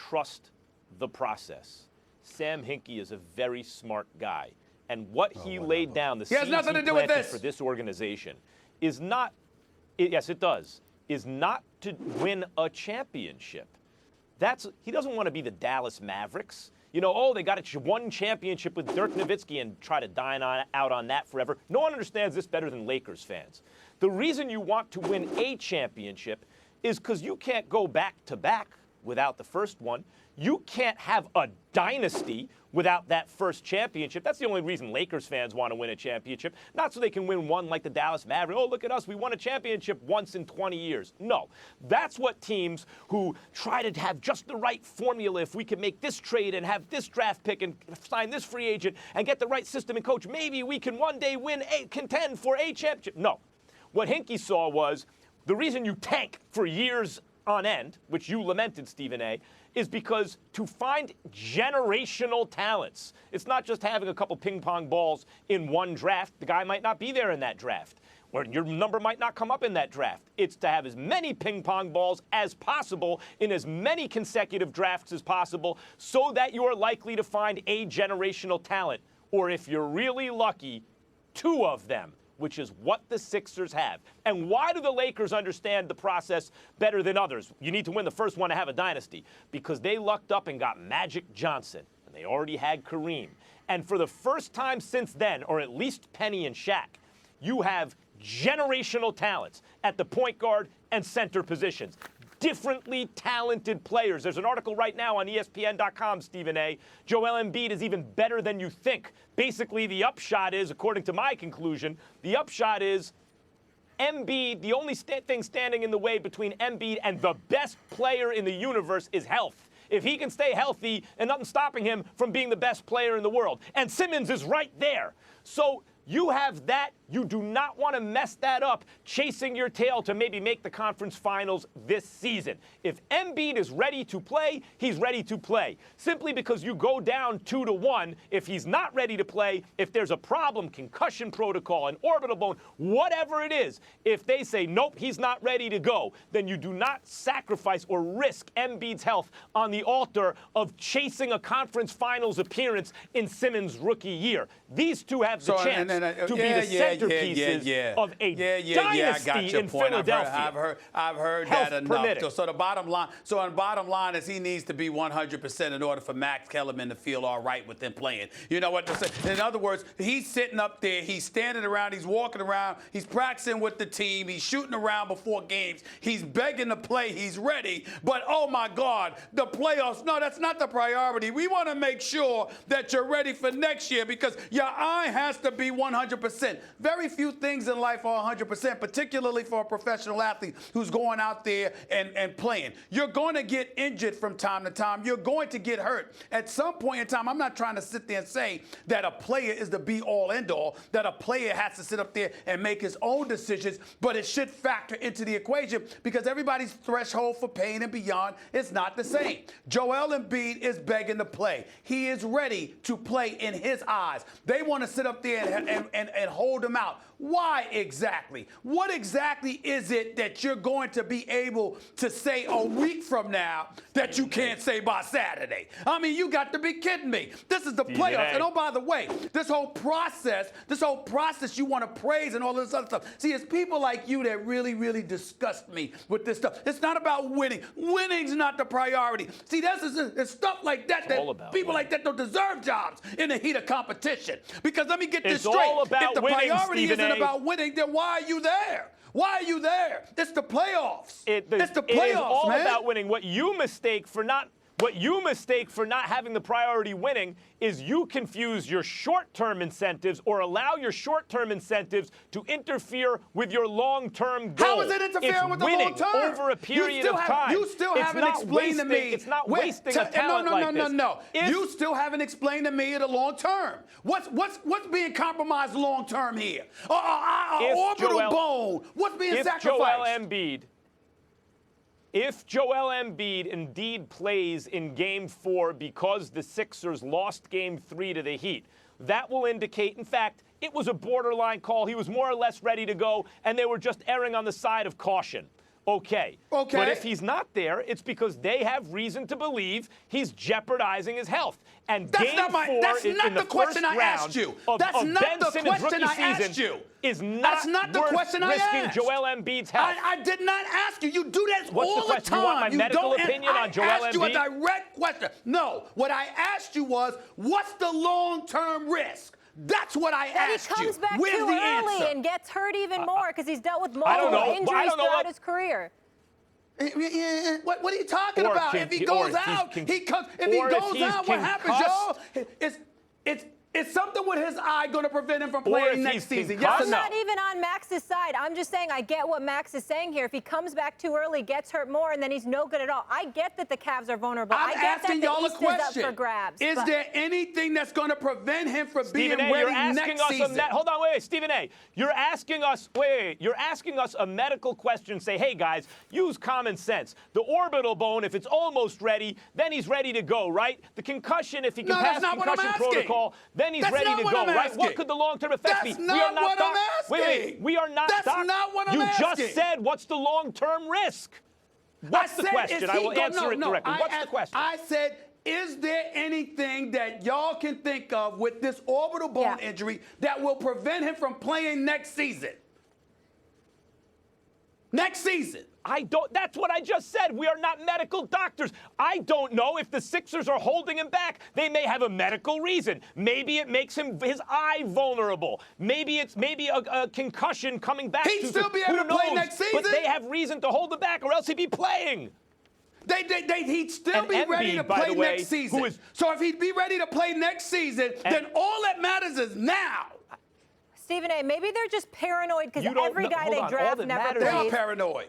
trust the process. Sam Hinkie is a very smart guy. And what he laid down, the seeds he planted for this organization, is not, yes, it does, is not to win a championship. He doesn't want to be the Dallas Mavericks. You know, oh, they got one championship with Dirk Nowitzki and try to dine out on that forever. No one understands this better than Lakers fans. The reason you want to win a championship is because you can't go back-to-back without the first one. You can't have a dynasty without that first championship. That's the only reason Lakers fans want to win a championship. Not so they can win one like the Dallas Mavericks. Oh, look at us. We won a championship once in 20 years. No. That's what teams who try to have just the right formula, if we can make this trade and have this draft pick and sign this free agent and get the right system and coach, maybe we can one day contend for a championship. No. What Hinkie saw was the reason you tank for years on end, which you lamented, Stephen A., is because to find generational talents, it's not just having a couple ping pong balls in one draft. The guy might not be there in that draft, or your number might not come up in that draft. It's to have as many ping pong balls as possible in as many consecutive drafts as possible so that you're likely to find a generational talent, or if you're really lucky, two of them, which is what the Sixers have. And why do the Lakers understand the process better than others? You need to win the first one to have a dynasty. Because they lucked up and got Magic Johnson, and they already had Kareem. And for the first time since then, or at least Penny and Shaq, you have generational talents at the point guard and center positions. Differently talented players. There's an article right now on ESPN.com, Stephen A. Joel Embiid is even better than you think. Basically, the upshot is, according to my conclusion, the upshot is Embiid, the only thing standing in the way between Embiid and the best player in the universe is health. If he can stay healthy, and nothing's stopping him from being the best player in the world. And Simmons is right there. So you have that. You do not want to mess that up, chasing your tail to maybe make the conference finals this season. If Embiid is ready to play, he's ready to play. Simply because you go down 2-1, if he's not ready to play, if there's a problem, concussion protocol, an orbital bone, whatever it is, if they say, nope, he's not ready to go, then you do not sacrifice or risk Embiid's health on the altar of chasing a conference finals appearance in Simmons' rookie year. These two have the chance to be the centerpieces of a dynasty in Philadelphia. I've heard that enough. So the bottom line is he needs to be 100% in order for Max Kellerman to feel all right with him playing. You know what to say? In other words, he's sitting up there, he's standing around, he's walking around, he's practicing with the team, he's shooting around before games, he's begging to play, he's ready. But oh my God, the playoffs, no, that's not the priority. We want to make sure that you're ready for next year because your eye has to be 100%. Very few things in life are 100%, particularly for a professional athlete who's going out there and playing. You're going to get injured from time to time. You're going to get hurt. At some point in time, I'm not trying to sit there and say that a player is the be-all, end-all, that a player has to sit up there and make his own decisions, but it should factor into the equation because everybody's threshold for pain and beyond is not the same. Joel Embiid is begging to play. He is ready to play in his eyes. They want to sit up there and hold him out. Why exactly? What exactly is it that you're going to be able to say a week from now that you can't say by Saturday? I mean, you got to be kidding me. This is the playoffs. And oh, by the way, this whole process you want to praise and all this other stuff. See, it's people like you that really, really disgust me with this stuff. It's not about winning. Winning's not the priority. See, there's stuff like that that people like that don't deserve jobs in the heat of competition. Because let me get this straight. If the priority isn't about winning, then why are you there? Why are you there? It's the playoffs. It's the playoffs, It is all man. about winning. What you mistake for not having the priority winning is you confuse your short-term incentives or allow your short-term incentives to interfere with your long-term goal. How is it interfering with the long term? Over a period of time. You still haven't explained to me. It's not wasting a talent like this. No. You still haven't explained to me the long term. What's being compromised long term here? Orbital bone. What's being sacrificed? If Joel Embiid indeed plays in Game 4 because the Sixers lost Game 3 to the Heat, that will indicate, in fact, it was a borderline call. He was more or less ready to go, and they were just erring on the side of caution. Okay. But if he's not there, it's because they have reason to believe he's jeopardizing his health. And that's game not my, four that's in not the the question I asked you. That's not Ben the Simmons' question rookie I season asked you. Is not that's not the worth question I risking asked. Joel Embiid's health. I did not ask you. You do this What's all the question? time. You want my medical opinion on Joel Embiid? I asked you a direct question. No, what I asked you was, what's the long-term risk? That's what I asked you. He comes back Where's too the early answer? and gets hurt even more because he's dealt with multiple injuries throughout his career. What are you talking about? If he goes out, he comes. If he goes out, what happens, Joe? Is something with his eye going to prevent him from playing next season? Yes or I'm no? not even on Max's side. I'm just saying I get what Max is saying here. If he comes back too early, gets hurt more, and then he's no good at all. I get that the Cavs are vulnerable. I'm I get asking that y'all the a East question. is up for grabs. Is there anything that's going to prevent him from being A, ready next season? Hold on, wait, Stephen A. You're asking us, you're asking us a medical question. Say, hey, guys, use common sense. The orbital bone, if it's almost ready, then he's ready to go, right? The concussion, if he can pass concussion protocol, then he's ready to go. Right? What could the long-term effect be? That's not what I'm asking. Wait, we are not. That's not what I'm asking. You just said, what's the long-term risk? What's the question? I will answer it directly. What's the question? I said, is there anything that y'all can think of with this orbital bone injury that will prevent him from playing next season? Next season. That's what I just said. We are not medical doctors. I don't know if the Sixers are holding him back. They may have a medical reason. Maybe it makes his eye vulnerable. Maybe it's a concussion coming back. He'd still be able to play next season. But they have reason to hold him back, or else he'd be playing. He'd still be ready to play next season. So if he'd be ready to play next season, then all that matters is now. Stephen A., maybe they're just paranoid because every guy they draft never plays. They are paranoid.